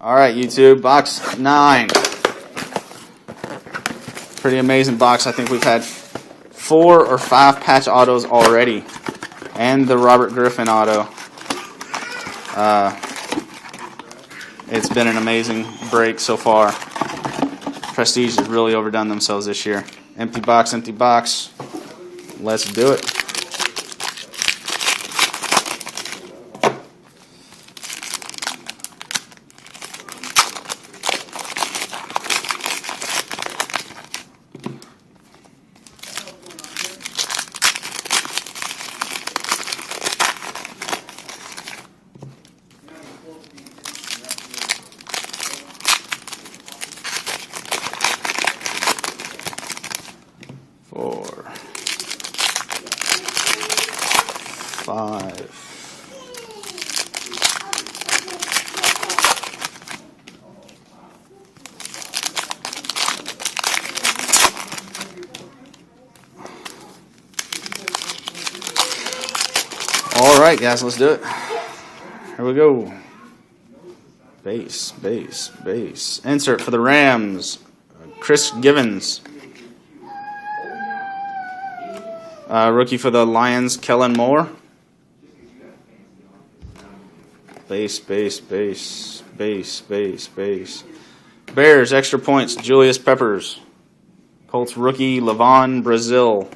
All right, YouTube, box 9. Pretty amazing box. I think we've had 4 or 5 patch autos already, and the Robert Griffin auto. It's been an amazing break so far. Prestige has really overdone themselves this year. Empty box, empty box. Let's do it. Four, 5. All right, guys, let's do it. Here we go. Base, base, base. Insert for the Rams, Chris Givens. Rookie for the Lions, Kellen Moore. Base, base, base, base, base, base. Bears, extra points, Julius Peppers. Colts rookie, Levon Brazil.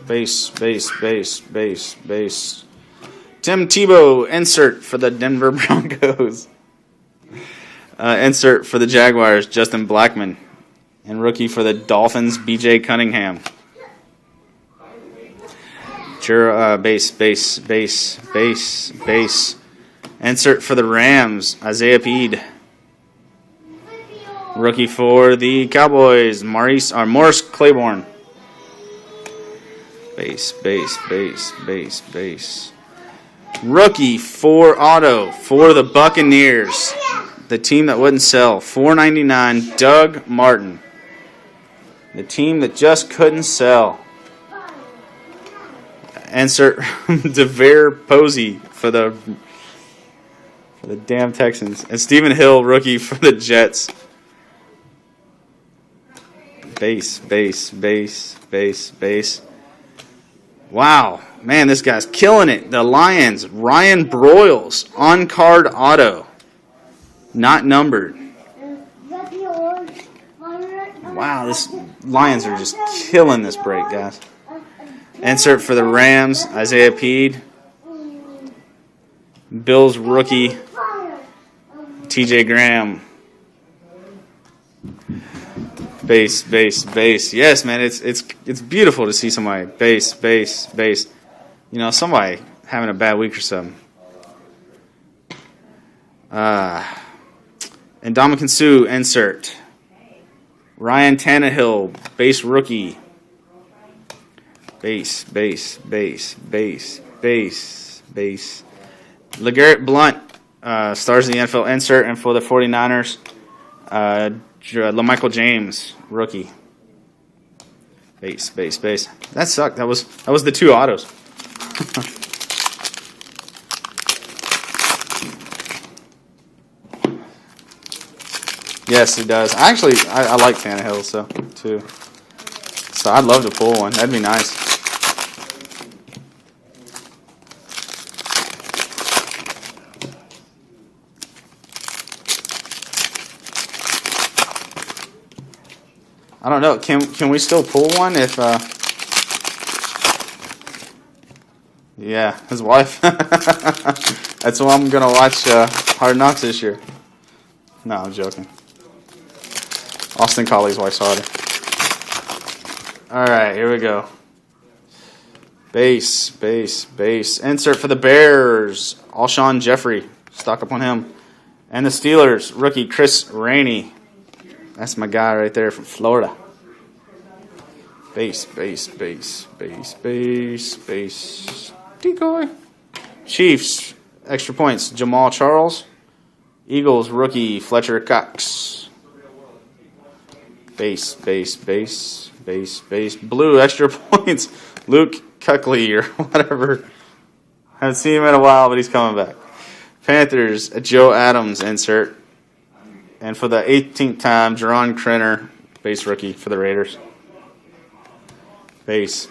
Base, base, base, base, base. Tim Tebow, insert for the Denver Broncos. Insert for the Jaguars, Justin Blackmon. And rookie for the Dolphins, B.J. Cunningham. Base, base, base, base, base. Insert for the Rams, Isaiah Peed. Rookie for the Cowboys, Morris Claiborne. Base, base, base, base, base. Rookie for auto for the Buccaneers, the team that wouldn't sell, $4.99, Doug Martin. The team that just couldn't sell. Insert DeVere Posey for the damn Texans. And Stephen Hill, rookie for the Jets. Base, base, base, base, base. Wow. Man, this guy's killing it. The Lions, Ryan Broyles, on-card auto. Not numbered. Wow, this Lions are just killing this break, guys. Insert for the Rams, Isaiah Peed. Bills rookie, T.J. Graham. Base, base, base. Yes, man, it's beautiful to see somebody base, base, base. You know, somebody having a bad week or something. And Ndamukong Suh, insert. Ryan Tannehill, base rookie. Base, base, base, base, base, base. LeGarrette Blount, stars in the NFL, insert. And for the 49ers, LaMichael James, rookie. Base, base, base. That sucked. That was the 2 autos. Yes, it does. Actually, I like Tannehill, too. So I'd love to pull one. That'd be nice. I don't know. Can we still pull one if? Yeah, his wife. That's why I'm gonna watch Hard Knocks this year. No, I'm joking. Austin Colley's wife's harder. All right, here we go. Base, base, base. Insert for the Bears, Alshon Jeffrey. Stock up on him. And the Steelers, rookie Chris Rainey. That's my guy right there from Florida. Base, base, base, base, base, base. Decoy. Chiefs, extra points, Jamal Charles. Eagles, rookie Fletcher Cox. Base, base, base, base, base. Blue, extra points, Luke Kuechly or whatever. Haven't seen him in a while, but he's coming back. Panthers, Joe Adams insert. And for the 18th time, Jerron Crenner, base rookie for the Raiders. Base.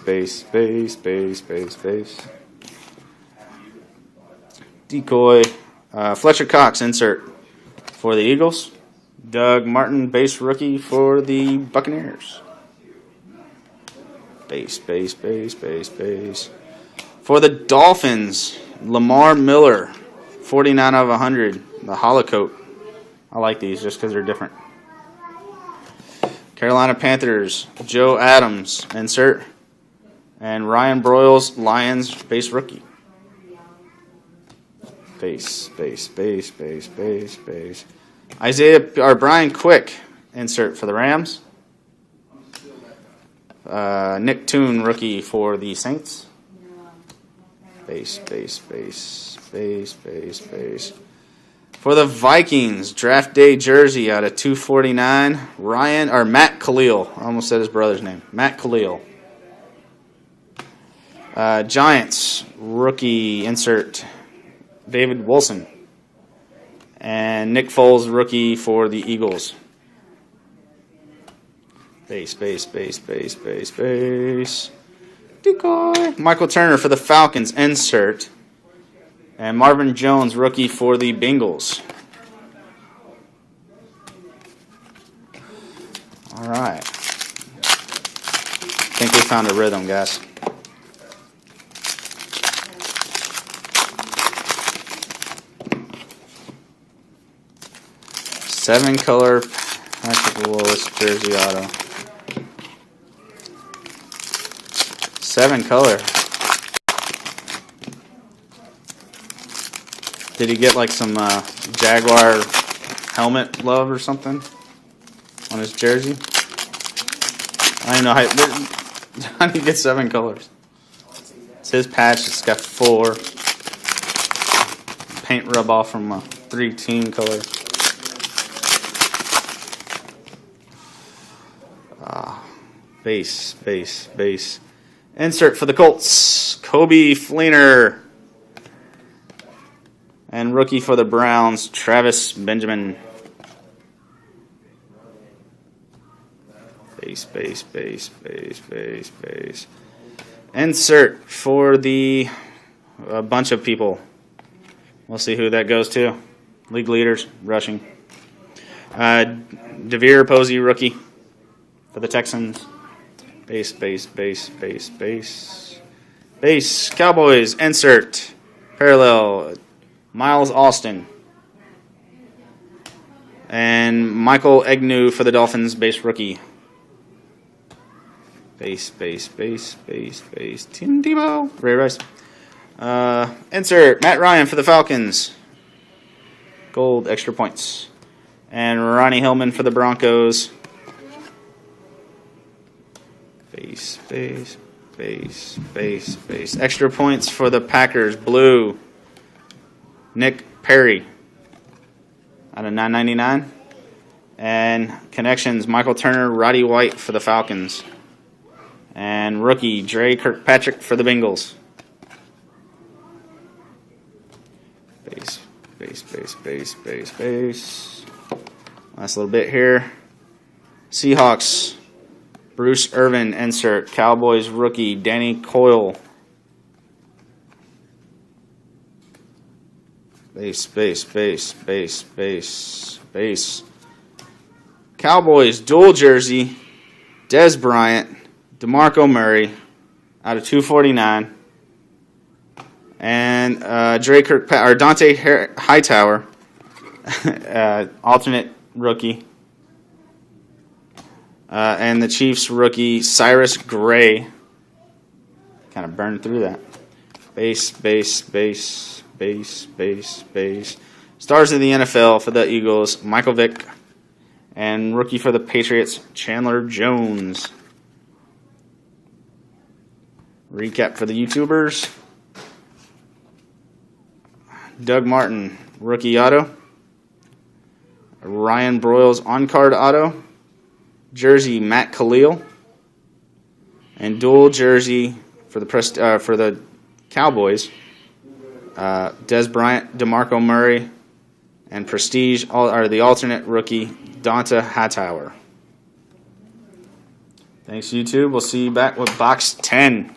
Decoy, Fletcher Cox insert for the Eagles. Doug Martin, base rookie for the Buccaneers. Base. For the Dolphins, Lamar Miller, 49 of 100, the Holocoat. I like these just because they're different. Carolina Panthers, Joe Adams, insert. And Ryan Broyles, Lions, base rookie. Base. Brian Quick, insert for the Rams. Nick Toon, rookie for the Saints. Base. For the Vikings, draft day jersey out of 249, Matt Khalil. I almost said his brother's name. Matt Khalil. Giants, rookie insert, David Wilson. And Nick Foles, rookie for the Eagles. Base. Decoy. Michael Turner for the Falcons, insert. And Marvin Jones, rookie for the Bengals. All right. I think we found a rhythm, guys. Seven color Patrick Willis jersey auto. 7 color. Did he get like some Jaguar helmet love or something on his jersey? I don't know how do you get 7 colors? It's his patch. It's got 4. Paint rub off from a 3-team color. Base. Insert for the Colts, Kobe Fleener. And rookie for the Browns, Travis Benjamin. Base. Insert for a bunch of people. We'll see who that goes to. League leaders, rushing. DeVere Posey, rookie for the Texans. Base. Cowboys, insert. Parallel, Miles Austin. And Michael Agnew for the Dolphins, base rookie. Base. Tim Tebow. Ray Rice. Insert. Matt Ryan for the Falcons. Gold, extra points. And Ronnie Hillman for the Broncos. Base. Extra points for the Packers. Blue. Nick Perry out of 999. And connections, Michael Turner, Roddy White for the Falcons. And rookie, Dre Kirkpatrick for the Bengals. Base. Last little bit here. Seahawks, Bruce Irvin, insert. Cowboys rookie, Danny Coyle. Base. Cowboys dual jersey, Dez Bryant, DeMarco Murray, out of 249. And Dante Hightower, alternate rookie. And the Chiefs rookie, Cyrus Gray. Kind of burned through that. Base. Stars of the NFL for the Eagles, Michael Vick. And rookie for the Patriots, Chandler Jones. Recap for the YouTubers. Doug Martin, rookie auto. Ryan Broyles, on-card auto. Jersey, Matt Khalil. And dual jersey for the Cowboys, Des Bryant, DeMarco Murray, and Prestige are the alternate rookie, Donta Hightower. Thanks, YouTube. We'll see you back with box 10.